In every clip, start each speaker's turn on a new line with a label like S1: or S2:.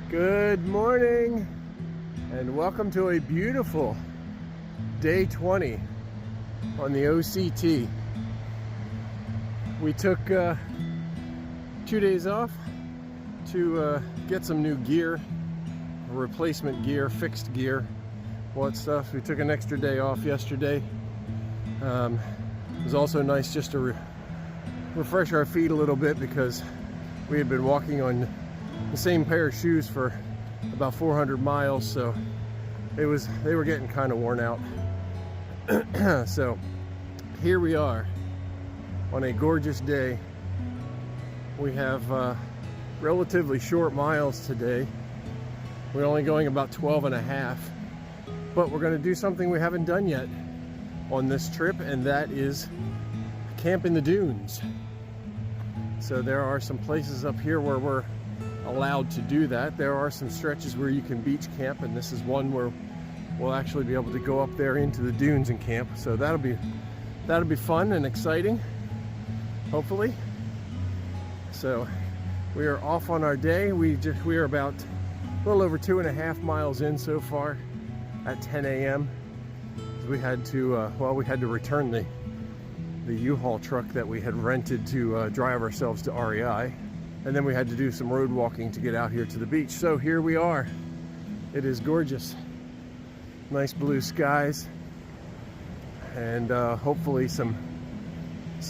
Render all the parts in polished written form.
S1: Good morning and welcome to a beautiful day 20 on the OCT. We took 2 days off to get some new gear, replacement gear, fixed gear, what stuff. We took an extra day off yesterday. It was also nice just to refresh our feet a little bit because we had been walking on the same pair of shoes for about 400 miles, so they were getting kind of worn out. So here we are on a gorgeous day. We have relatively short miles today. We're only going about 12 and a half, but we're going to do something we haven't done yet on this trip, and that is camp in the dunes. So there are some places up here where we're allowed to do that. There are some stretches where you can beach camp, and this is one where we'll actually be able to go up there into the dunes and camp. So that'll be fun and exciting, hopefully. So we are off on our day. We are about a little over 2.5 miles in so far at 10 a.m. We had to we had to return the U-Haul truck that we had rented to drive ourselves to REI. And then we had to do some road walking to get out here to the beach. So here we are. It is gorgeous. Nice blue skies. And hopefully some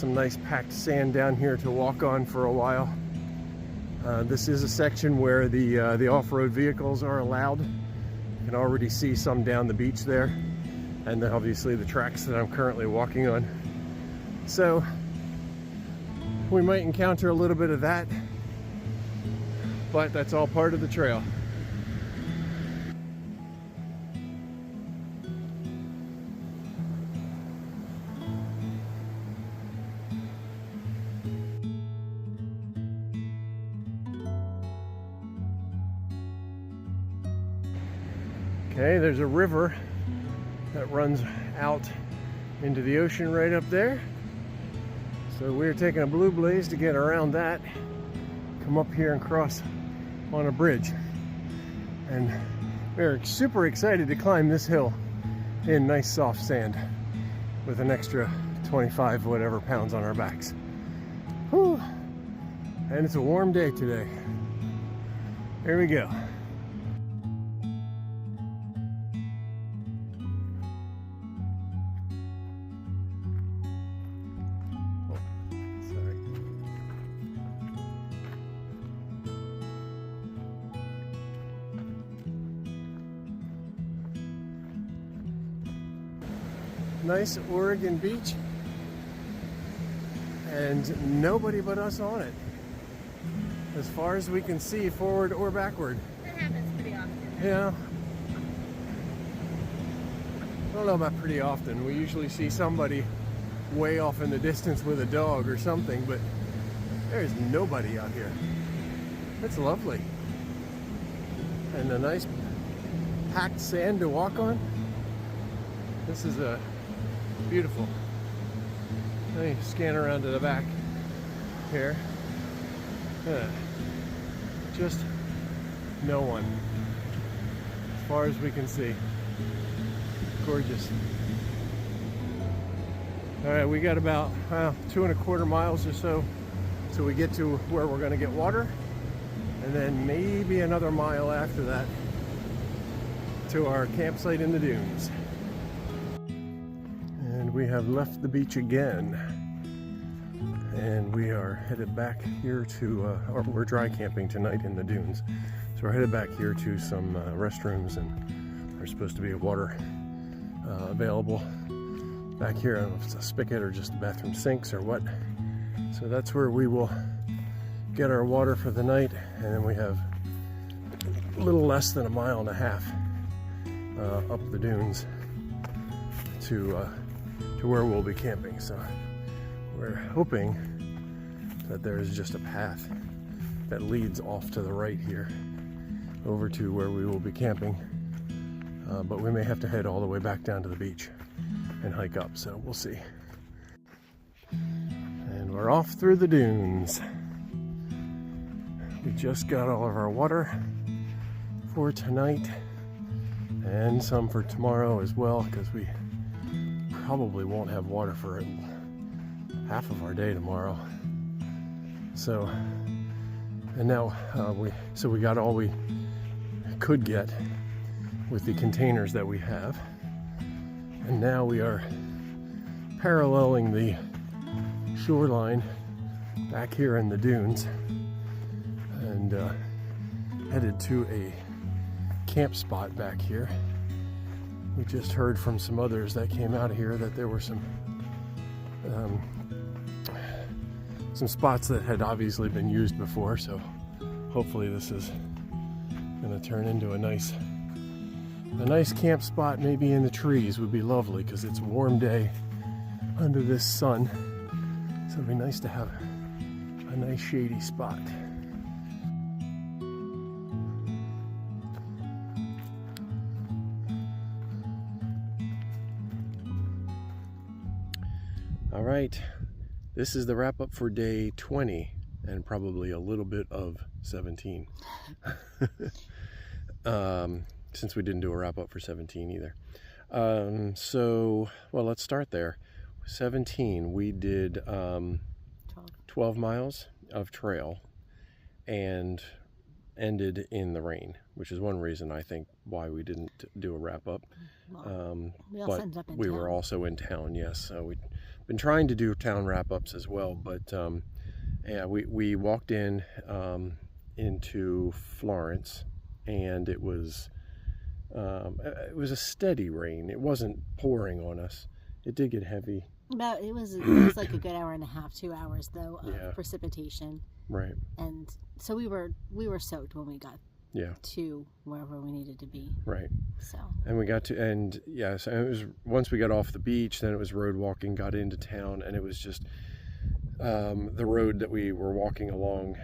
S1: nice packed sand down here to walk on for a while. This is a section where the off-road vehicles are allowed. You can already see some down the beach there. And then obviously the tracks that I'm currently walking on. So we might encounter a little bit of that, but that's all part of the trail. Okay, there's a river that runs out into the ocean right up there. So we're taking a Blue Blaze to get around that, come up here and cross on a bridge. And we're super excited to climb this hill in nice soft sand with an extra 25 whatever pounds on our backs. Whew. And it's a warm day today. Here we go. Nice Oregon beach, and nobody but us on it, as far as we can see, forward or backward.
S2: That happens pretty often.
S1: Yeah. I don't know about pretty often. We usually see somebody way off in the distance with a dog or something, but there's nobody out here. It's lovely. And a nice packed sand to walk on. This is a beautiful. Let me scan around to the back here. Just no one, as far as we can see. Gorgeous. All right, we got about 2.25 miles or so till we get to where we're going to get water, and then maybe another mile after that to our campsite in the dunes. And we have left the beach again, and we are headed back here to, or we're dry camping tonight in the dunes. So we're headed back here to some restrooms, and there's supposed to be water available back here. I don't know if it's a spigot or just the bathroom sinks or what. So that's where we will get our water for the night, and then we have a little less than 1.5 miles up the dunes to where we'll be camping. So we're hoping that there is just a path that leads off to the right here over to where we will be camping, but we may have to head all the way back down to the beach and hike up, so we'll see. And we're off through the dunes. We just got all of our water for tonight and some for tomorrow as well, because we probably won't have water for half of our day tomorrow. So, and now we got all we could get with the containers that we have, and now we are paralleling the shoreline back here in the dunes and headed to a camp spot back here. We just heard from some others that came out of here that there were some spots that had obviously been used before, so hopefully this is going to turn into a nice camp spot. Maybe in the trees would be lovely, because it's a warm day under this sun, so it'd be nice to have a nice shady spot. All right, this is the wrap up for day 20 and probably a little bit of 17. Since we didn't do a wrap up for 17 either. So, well, let's start there. 17, we did 12 miles of trail and ended in the rain, which is one reason I think why we didn't do a wrap up.
S2: We also
S1: But
S2: ended up in
S1: we
S2: town.
S1: were also in town, yes. So we've been trying to do town wrap ups as well, but yeah, we walked in into Florence, and it was a steady rain. It wasn't pouring on us. It did get heavy.
S2: But it was like a good hour and a half, 2 hours though of precipitation.
S1: Right.
S2: And so we were soaked when we got to wherever we needed to be.
S1: Right.
S2: So.
S1: And we got to, and yes, and it was once we got off the beach, then it was road walking, got into town, and it was just the road that we were walking along.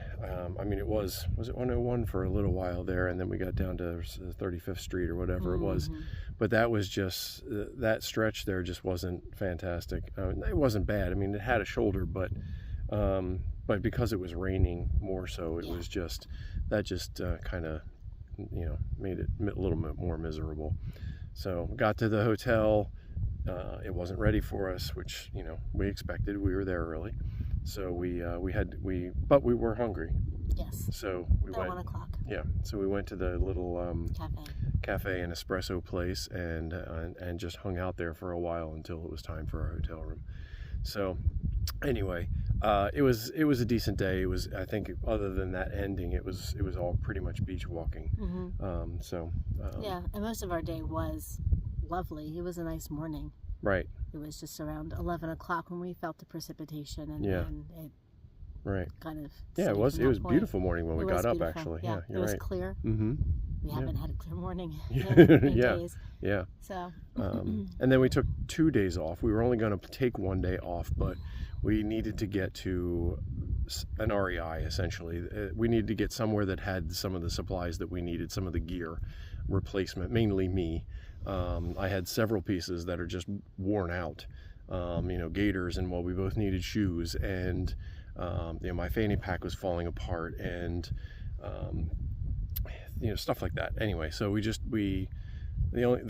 S1: I mean, was it 101 for a little while there, and then we got down to 35th Street or whatever it was. But that was just, that stretch there just wasn't fantastic. It wasn't bad. I mean, it had a shoulder, but because it was raining more so, it was just, that just kind of, made it a little bit more miserable. So got to the hotel. It wasn't ready for us, which, we expected. We were there early. So but we were hungry.
S2: Yes.
S1: So we
S2: At
S1: went.
S2: 1 o'clock.
S1: Yeah. So we went to the little
S2: Cafe
S1: and espresso place and just hung out there for a while until it was time for our hotel room. So anyway, it was a decent day. It was, I think, other than that ending, it was all pretty much beach walking.
S2: Yeah, and most of our day was lovely. It was a nice morning.
S1: Right.
S2: It was just around 11 o'clock when we felt the precipitation, and then it kind of
S1: it was a beautiful morning when we got up,
S2: beautiful.
S1: actually.
S2: Yeah,
S1: you're
S2: it was
S1: right.
S2: clear. We haven't had a clear morning in days.
S1: Yeah.
S2: So
S1: And then we took 2 days off. We were only going to take 1 day off, but we needed to get to an REI, essentially. We needed to get somewhere that had some of the supplies that we needed, some of the gear replacement, mainly me. I had several pieces that are just worn out, gaiters, and we both needed shoes, and my fanny pack was falling apart, and stuff like that. Anyway, so the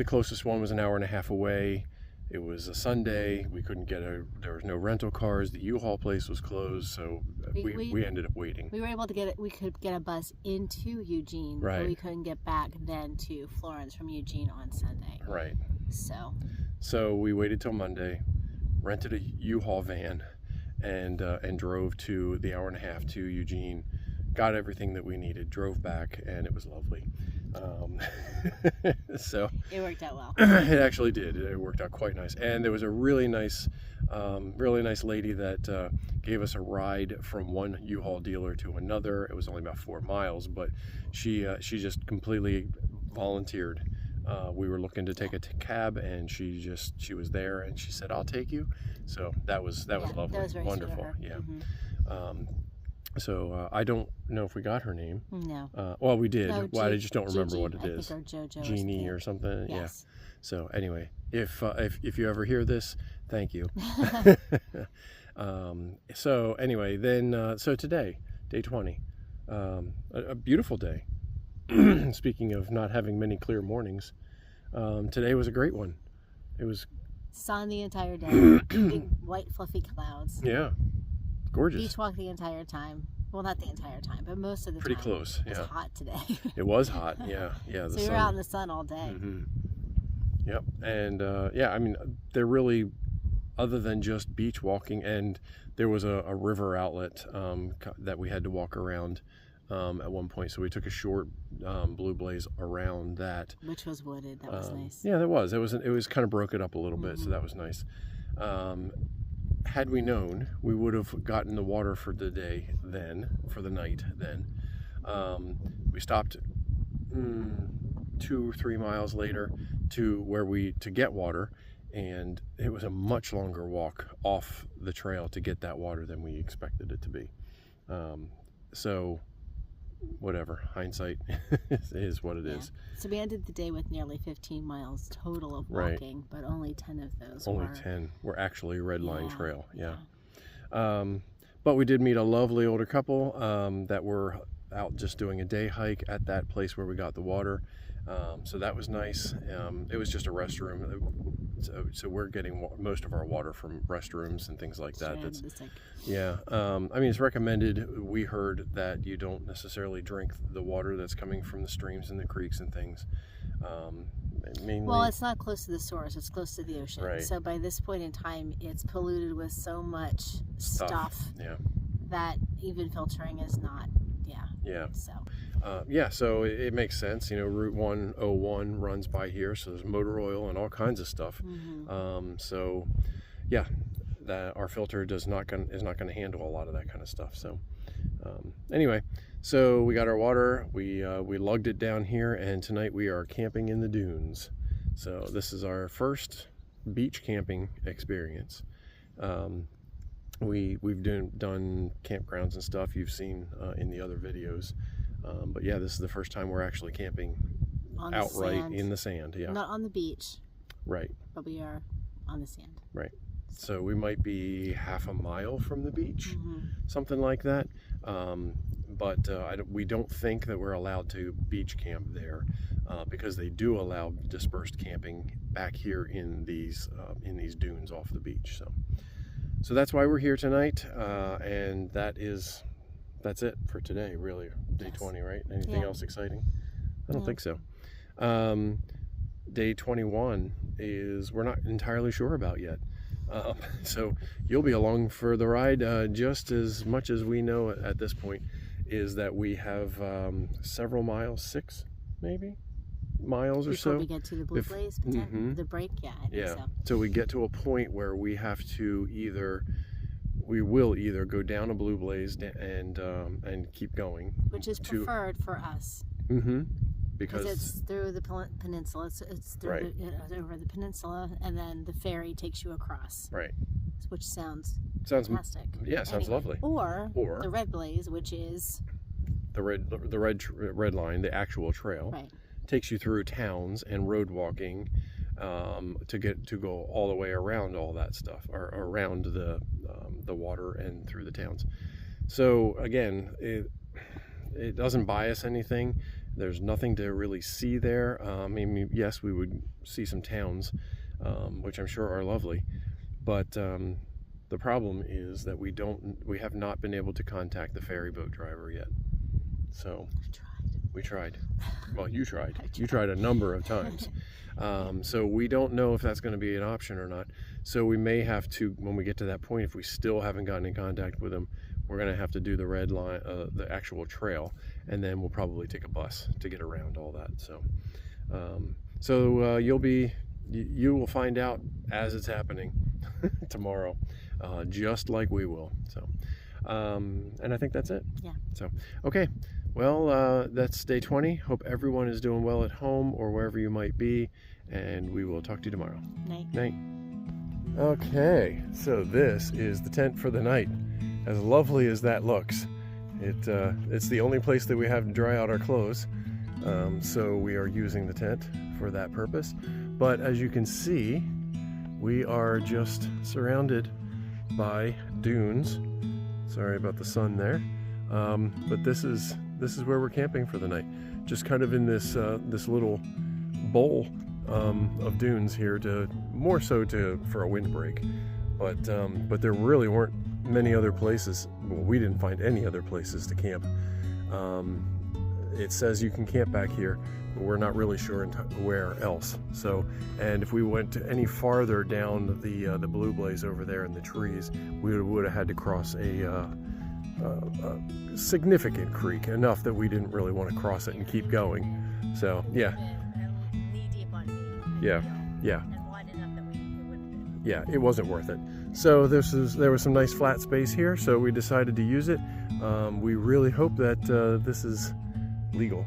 S1: closest one was an hour and a half away. It was a Sunday. We couldn't there was no rental cars. The U-Haul place was closed, so we ended up waiting.
S2: We were able to we could get a bus into Eugene,
S1: right,
S2: but we couldn't get back then to Florence from Eugene on Sunday.
S1: Right.
S2: So
S1: we waited till Monday, rented a U-Haul van, and drove to the hour and a half to Eugene, got everything that we needed, drove back, and it was lovely. So
S2: it worked out well.
S1: It actually did. It worked out quite nice, and there was a really nice lady that gave us a ride from one U-Haul dealer to another. It was only about 4 miles, but she just completely volunteered. We were looking to take a cab, and she was there, and she said, "I'll take you." So that was lovely.
S2: That was very
S1: wonderful.
S2: sweet of her.
S1: Yeah. So I don't know if we got her name.
S2: No.
S1: Well, we did.
S2: No,
S1: I just don't remember
S2: Gigi,
S1: what it is.
S2: I think, or JoJo
S1: Jeannie or something.
S2: Yes.
S1: Yeah. So anyway, if you ever hear this, thank you. So anyway, then so today, day 20, a beautiful day. speaking of not having many clear mornings, today was a great one. It was
S2: sun the entire day, big white fluffy clouds.
S1: Yeah, gorgeous.
S2: Beach walk the entire time. Well, not the entire time, but most of the
S1: Pretty
S2: time.
S1: Close.
S2: It was hot today.
S1: It was hot. Yeah.
S2: So we were out in the sun all day.
S1: Yep. And yeah, I mean, they're really, other than just beach walking, and there was a river outlet that we had to walk around at one point. So we took a short Blue Blaze around that,
S2: which was wooded. That was nice.
S1: Yeah, that was. It was kind of broke it up a little bit, so that was nice. Had we known, we would have gotten the water for the day then, for the night then. We stopped 2 or 3 miles later to get water, and it was a much longer walk off the trail to get that water than we expected it to be. So whatever, hindsight is what it is.
S2: So we ended the day with nearly 15 miles total of walking, but only 10 of those
S1: only 10 were actually red line trail. But we did meet a lovely older couple that were out just doing a day hike at that place where we got the water. So that was nice. It was just a restroom, so we're getting most of our water from restrooms and things like that. I mean, it's recommended. We heard that you don't necessarily drink the water that's coming from the streams and the creeks and things. Mainly,
S2: well, it's not close to the source, it's close to the ocean. So by this point in time, it's polluted with so much stuff that even filtering is not.
S1: So it makes sense. You know, Route 101 runs by here, so there's motor oil and all kinds of stuff. So yeah, that our filter is not going to handle a lot of that kind of stuff. So anyway, so we got our water, we lugged it down here, and tonight we are camping in the dunes. So this is our first beach camping experience. We've done campgrounds and stuff you've seen in the other videos, but yeah, this is the first time we're actually camping outright in the sand.
S2: Not on the beach,
S1: right,
S2: but we are on the sand,
S1: right. So we might be half a mile from the beach, something like that, but we don't think that we're allowed to beach camp there, because they do allow dispersed camping back here in these dunes off the beach. So that's why we're here tonight, and that's it for today, really. Day 20, right? Anything else exciting? I don't think so. Day 21 is we're not entirely sure about yet. So you'll be along for the ride. Just as much as we know at this point is that we have several miles, 6 maybe miles or so
S2: before we get to the Blue Blaze, the break. I think so. So
S1: we get to a point where we have to we will either go down a Blue Blaze and keep going,
S2: which is preferred for us. Because it's through the peninsula. It's through over the peninsula, and then the ferry takes you across. Right. Which sounds fantastic.
S1: Yeah, sounds lovely.
S2: Or the Red Blaze, which is
S1: the red line, the actual trail. Right. Takes you through towns and road walking to go all the way around all that stuff, or around the water and through the towns. So again, it doesn't buy us anything. There's nothing to really see there. I mean, yes, we would see some towns, which I'm sure are lovely, but the problem is that we have not been able to contact the ferry boat driver yet. So we tried. Well, you tried. You tried a number of times. So we don't know if that's going to be an option or not. So we may have to, when we get to that point, if we still haven't gotten in contact with him, we're going to have to do the red line, the actual trail, and then we'll probably take a bus to get around all that. So you will find out as it's happening tomorrow, just like we will. So and I think that's it. So okay. Well, that's day 20. Hope everyone is doing well at home or wherever you might be, and we will talk to you tomorrow. Night. Okay, so this is the tent for the night. As lovely as that looks, it's the only place that we have to dry out our clothes, so we are using the tent for that purpose. But as you can see, we are just surrounded by dunes. Sorry about the sun there, but this is this is where we're camping for the night. Just kind of in this this little bowl of dunes here, to more so for a windbreak. But there really weren't many other places. Well, we didn't find any other places to camp. It says you can camp back here, but we're not really sure where else. So, and if we went to any farther down the Blue Blaze over there in the trees, we would have had to cross a significant creek, enough that we didn't really want to cross it and keep going. So yeah,
S2: knee deep on me.
S1: Yeah, yeah.
S2: And wide enough that it wouldn't.
S1: Yeah, it wasn't worth it. So there was some nice flat space here, so we decided to use it. We really hope that this is legal,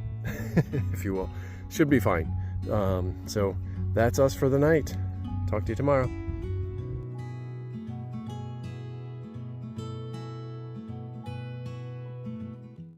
S1: if you will. Should be fine. So that's us for the night. Talk to you tomorrow.